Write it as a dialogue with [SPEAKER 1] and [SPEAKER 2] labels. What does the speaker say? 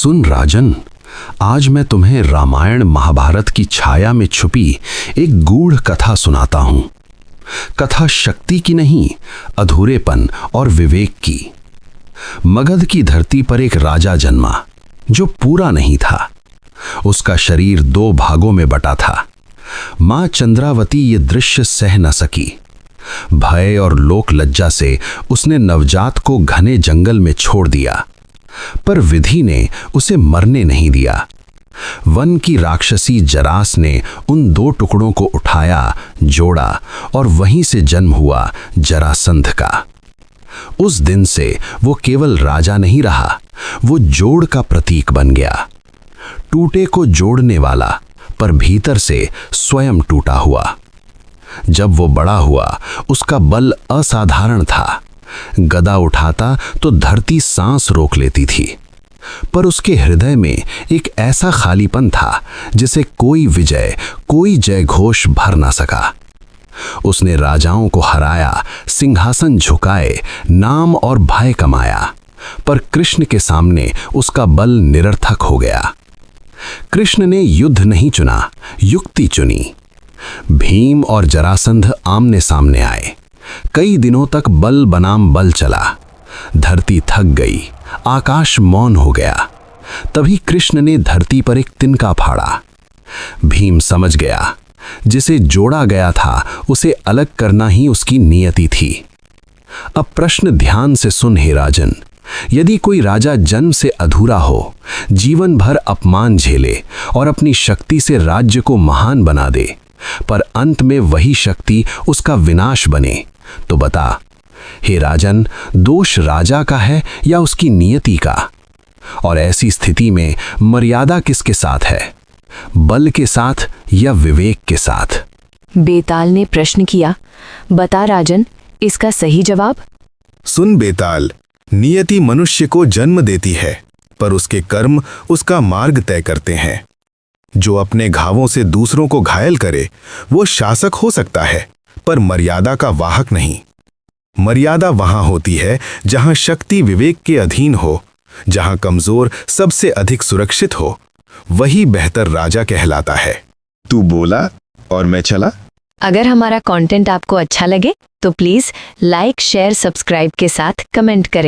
[SPEAKER 1] सुन राजन, आज मैं तुम्हें रामायण महाभारत की छाया में छुपी एक गूढ़ कथा सुनाता हूं। कथा शक्ति की नहीं, अधूरेपन और विवेक की। मगध की धरती पर एक राजा जन्मा जो पूरा नहीं था। उसका शरीर दो भागों में बटा था। मां चंद्रावती ये दृश्य सह न सकी। भय और लोक लज्जा से उसने नवजात को घने जंगल में छोड़ दिया, पर विधि ने उसे मरने नहीं दिया। वन की राक्षसी जरास ने उन दो टुकड़ों को उठाया, जोड़ा और वहीं से जन्म हुआ जरासंध का। उस दिन से वो केवल राजा नहीं रहा, वो जोड़ का प्रतीक बन गया। टूटे को जोड़ने वाला, पर भीतर से स्वयं टूटा हुआ। जब वो बड़ा हुआ, उसका बल असाधारण था। गदा उठाता तो धरती सांस रोक लेती थी, पर उसके हृदय में एक ऐसा खालीपन था जिसे कोई विजय, कोई जय घोष भर ना सका। उसने राजाओं को हराया, सिंहासन झुकाए, नाम और भय कमाया, पर कृष्ण के सामने उसका बल निरर्थक हो गया। कृष्ण ने युद्ध नहीं चुना, युक्ति चुनी। भीम और जरासंध आमने सामने आए। कई दिनों तक बल बनाम बल चला। धरती थक गई, आकाश मौन हो गया। तभी कृष्ण ने धरती पर एक तिनका फाड़ा। भीम समझ गया, जिसे जोड़ा गया था उसे अलग करना ही उसकी नियति थी। अब प्रश्न ध्यान से सुन हे राजन। यदि कोई राजा जन्म से अधूरा हो, जीवन भर अपमान झेले और अपनी शक्ति से राज्य को महान बना दे, पर अंत में वही शक्ति उसका विनाश बने, तो बता हे राजन, दोष राजा का है या उसकी नियति का? और ऐसी स्थिति में मर्यादा किसके साथ है, बल के साथ या विवेक के साथ?
[SPEAKER 2] बेताल ने प्रश्न किया। बता राजन, इसका सही जवाब।
[SPEAKER 3] सुन बेताल, नियति मनुष्य को जन्म देती है, पर उसके कर्म उसका मार्ग तय करते हैं। जो अपने घावों से दूसरों को घायल करे, वो शासक हो सकता है, पर मर्यादा का वाहक नहीं। मर्यादा वहां होती है जहां शक्ति विवेक के अधीन हो, जहां कमजोर सबसे अधिक सुरक्षित हो। वही बेहतर राजा कहलाता है।
[SPEAKER 4] तू बोला और मैं चला।
[SPEAKER 2] अगर हमारा कंटेंट आपको अच्छा लगे तो प्लीज लाइक, शेयर, सब्सक्राइब के साथ कमेंट करें।